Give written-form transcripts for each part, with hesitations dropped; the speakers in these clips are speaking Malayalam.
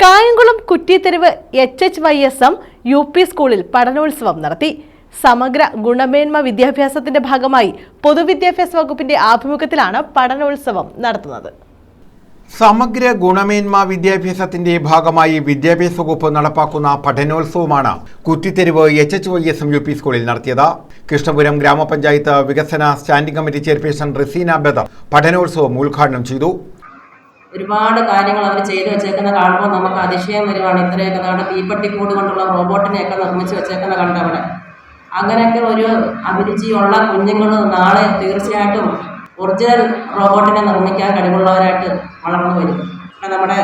കായംകുളം കുറ്റിത്തെരുവ് HHYSM UP സ്കൂളിൽ പഠനോത്സവം നടത്തി. സമഗ്ര ഗുണമേന്മ വിദ്യാഭ്യാസത്തിന്റെ ഭാഗമായി പൊതുവിദ്യാഭ്യാസ വകുപ്പിന്റെ ആഭിമുഖ്യത്തിലാണ് പഠനോത്സവം നടത്തുന്നത്. സമഗ്ര ഗുണമേന്മ വിദ്യാഭ്യാസത്തിന്റെ ഭാഗമായി വിദ്യാഭ്യാസ വകുപ്പ് നടപ്പാക്കുന്ന പഠനോത്സവമാണ് കുറ്റിത്തെരുവ് HHYSM UP സ്കൂളിൽ നടത്തിയത്. കൃഷ്ണപുരം ഗ്രാമപഞ്ചായത്ത് വികസന standing committee chairperson Razeena Badar പഠനോത്സവം ഉദ്ഘാടനം ചെയ്തു. ഒരുപാട് കാര്യങ്ങൾ അവർ ചെയ്തു വെച്ചേക്കുന്ന കാണുമ്പോൾ നമുക്ക് അതിശയം വരുവാണ്. ഇത്രയൊക്കെ നമ്മുടെ തീപ്പെട്ടിക്കൂട് കൊണ്ടുള്ള റോബോട്ടിനെയൊക്കെ നിർമ്മിച്ച് വെച്ചേക്കുന്ന കണ്ടവിടെ അങ്ങനെയൊക്കെ ഒരു അഭിരുചിയുള്ള കുഞ്ഞുങ്ങൾ നാളെ തീർച്ചയായിട്ടും ഒറിജിനൽ റോബോട്ടിനെ നിർമ്മിക്കാൻ കഴിവുള്ളവരായിട്ട് വളർന്നു വരും. നമ്മുടെ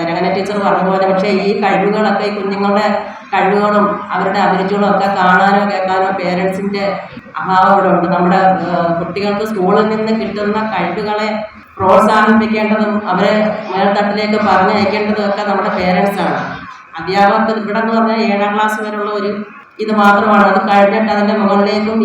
രംഗന ടീച്ചർ പറഞ്ഞതുപോലെ പക്ഷേ ഈ കഴിവുകളൊക്കെ ഈ കുഞ്ഞുങ്ങളുടെ കഴിവുകളും അവരുടെ അഭിരുചികളും ഒക്കെ കാണാനോ കേൾക്കാനോ പേരൻസിൻ്റെ അഭാവം ഇവിടെ ഉണ്ട്. നമ്മുടെ കുട്ടികൾക്ക് സ്കൂളിൽ നിന്ന് കിട്ടുന്ന കഴിവുകളെ പ്രോത്സാഹിപ്പിക്കേണ്ടതും അവരെ മേൽത്തട്ടിലേക്ക് പറഞ്ഞയക്കേണ്ടതും ഒക്കെ നമ്മുടെ പേരൻസാണ്. അധ്യാപകർക്ക് ഇവിടെ എന്ന് പറഞ്ഞാൽ 7ാം ക്ലാസ് വരെയുള്ള ഒരു ഇത് മാത്രമാണ്. അത് കഴിഞ്ഞിട്ട് അതിൻ്റെ മുകളിലേക്കും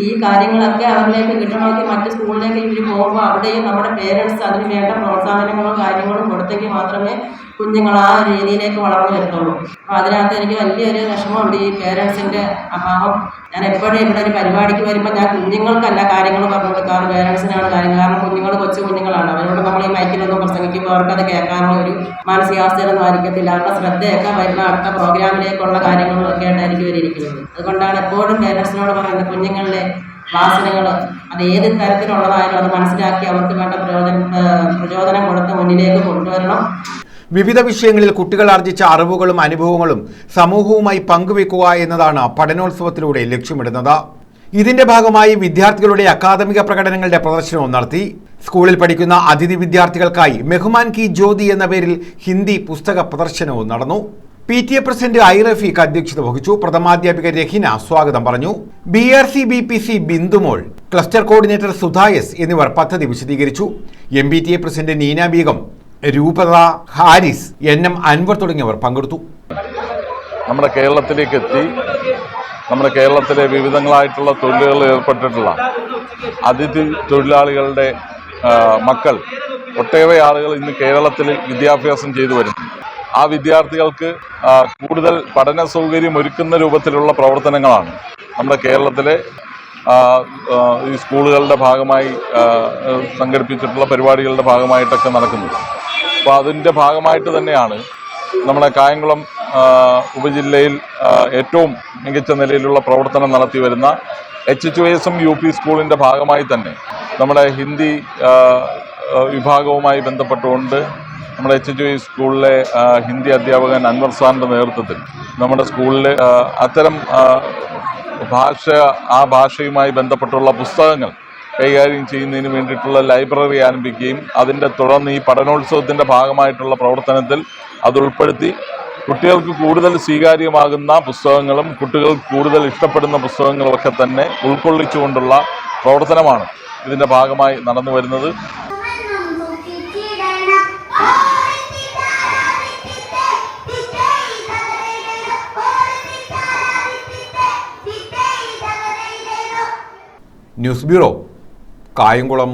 ഈ കാര്യങ്ങളൊക്കെ അവരിലേക്ക് കിട്ടണമെങ്കിൽ മറ്റ് സ്കൂളിലേക്ക് ഇവർ പോകുമ്പോൾ അവിടെയും നമ്മുടെ പേരൻസ് അതിന് വേണ്ട പ്രോത്സാഹനങ്ങളും കാര്യങ്ങളും കൊടുത്തെങ്കിൽ മാത്രമേ കുഞ്ഞുങ്ങൾ ആ രീതിയിലേക്ക് വളർന്നു വരത്തുള്ളൂ. അപ്പോൾ അതിനകത്ത് എനിക്ക് വലിയൊരു വിഷമമുണ്ട്, ഈ പേരൻസിൻ്റെ അഭാവം. ഞാൻ എപ്പോഴും ഇവിടെ ഒരു പരിപാടിക്ക് വരുമ്പോൾ ഞാൻ കുഞ്ഞുങ്ങൾക്കല്ല കാര്യങ്ങൾ പറഞ്ഞു കൊടുക്കാറ്, പേരൻസിനാണ് കാര്യങ്ങൾ. കാരണം കുഞ്ഞുങ്ങൾ കൊച്ചു കുഞ്ഞുങ്ങളാണ്. അവരോട് നമ്മൾ ഈ മൈക്കിലൊന്നും പ്രസംഗിക്കുമ്പോൾ അവർക്കത് കേൾക്കാനുള്ള ഒരു മാനസികാവസ്ഥയൊന്നും ആയിരിക്കത്തില്ല. അവരുടെ ശ്രദ്ധയൊക്കെ വരുന്ന അടുത്ത പ്രോഗ്രാമിലേക്കുള്ള കാര്യങ്ങളൊക്കെ ആയിട്ടായിരിക്കും ഇവരിയ്ക്കുന്നത്. അതുകൊണ്ടാണ് എപ്പോഴും പേരൻസിനോട് പറയുന്നത്, കുഞ്ഞുങ്ങളുടെ വാസനകൾ അത് ഏത് തരത്തിലുള്ളതായാലും അത് മനസ്സിലാക്കി അവർക്ക് വേണ്ട പ്രചോദനം കൊടുത്ത് മുന്നിലേക്ക് കൊണ്ടുവരണം. വിവിധ വിഷയങ്ങളിൽ കുട്ടികൾ ആർജിച്ച അറിവുകളും അനുഭവങ്ങളും സമൂഹവുമായി പങ്കുവെക്കുക എന്നതാണ് പഠനോത്സവത്തിലൂടെ ലക്ഷ്യമിടുന്നത്. ഇതിന്റെ ഭാഗമായി വിദ്യാർത്ഥികളുടെ അക്കാദമിക പ്രകടനങ്ങളുടെ പ്രദർശനവും നടത്തി. സ്കൂളിൽ പഠിക്കുന്ന അതിഥി വിദ്യാർത്ഥികൾക്കായി മെഹ്മാൻ കി ജ്യോതി എന്ന പേരിൽ ഹിന്ദി പുസ്തക പ്രദർശനവും നടന്നു. PTA പ്രസിഡന്റ് ഐറഫീഖ് അധ്യക്ഷത വഹിച്ചു. പ്രഥമാധ്യാപിക രഹിന സ്വാഗതം പറഞ്ഞു. BRC BPC Bindumol, cluster coordinator Sudhayas എന്നിവർ പദ്ധതി വിശദീകരിച്ചു. MBTA പ്രസിഡന്റ് നീന ബീഗം, രൂപത ഹാരിസ്, NM അൻവർ തുടങ്ങിയവർ പങ്കെടുത്തു. നമ്മുടെ കേരളത്തിലേക്ക് എത്തി നമ്മുടെ കേരളത്തിലെ വിവിധങ്ങളായിട്ടുള്ള തൊഴിലുകളിൽ ഏർപ്പെട്ടിട്ടുള്ള അതിഥി തൊഴിലാളികളുടെ മക്കൾ ഒട്ടേറെ ആളുകൾ ഇന്ന് കേരളത്തിൽ വിദ്യാഭ്യാസം ചെയ്തു വരുന്നു. ആ വിദ്യാർത്ഥികൾക്ക് കൂടുതൽ പഠന സൗകര്യം ഒരുക്കുന്ന രൂപത്തിലുള്ള പ്രവർത്തനങ്ങളാണ് നമ്മുടെ കേരളത്തിലെ ഈ സ്കൂളുകളുടെ ഭാഗമായി സംഘടിപ്പിച്ചിട്ടുള്ള പരിപാടികളുടെ ഭാഗമായിട്ടൊക്കെ നടക്കുന്നത്. അപ്പോൾ അതിൻ്റെ ഭാഗമായിട്ട് തന്നെയാണ് നമ്മുടെ കായംകുളം ഉപജില്ലയിൽ ഏറ്റവും മികച്ച നിലയിലുള്ള പ്രവർത്തനം നടത്തി വരുന്ന HHYSM UP സ്കൂളിൻ്റെ ഭാഗമായി തന്നെ നമ്മുടെ ഹിന്ദി വിഭാഗവുമായി ബന്ധപ്പെട്ടുകൊണ്ട് നമ്മുടെ HHY സ്കൂളിലെ ഹിന്ദി അധ്യാപകൻ അൻവർ സാറിൻ്റെ നേതൃത്വത്തിൽ നമ്മുടെ സ്കൂളിൽ അത്തരം ആ ഭാഷയുമായി ബന്ധപ്പെട്ടുള്ള പുസ്തകങ്ങൾ കൈകാര്യം ചെയ്യുന്നതിന് വേണ്ടിയിട്ടുള്ള ലൈബ്രറി ആരംഭിക്കുകയും അതിൻ്റെ തുടർന്ന് ഈ പഠനോത്സവത്തിൻ്റെ ഭാഗമായിട്ടുള്ള പ്രവർത്തനത്തിൽ അത് ഉൾപ്പെടുത്തി കുട്ടികൾക്ക് കൂടുതൽ സ്വീകാര്യമാകുന്ന പുസ്തകങ്ങളും കുട്ടികൾ കൂടുതൽ ഇഷ്ടപ്പെടുന്ന പുസ്തകങ്ങളൊക്കെ തന്നെ ഉൾക്കൊള്ളിച്ചുകൊണ്ടുള്ള പ്രവർത്തനമാണ് ഇതിൻ്റെ ഭാഗമായി നടന്നു വരുന്നത്. News bureau, Kayamkulam.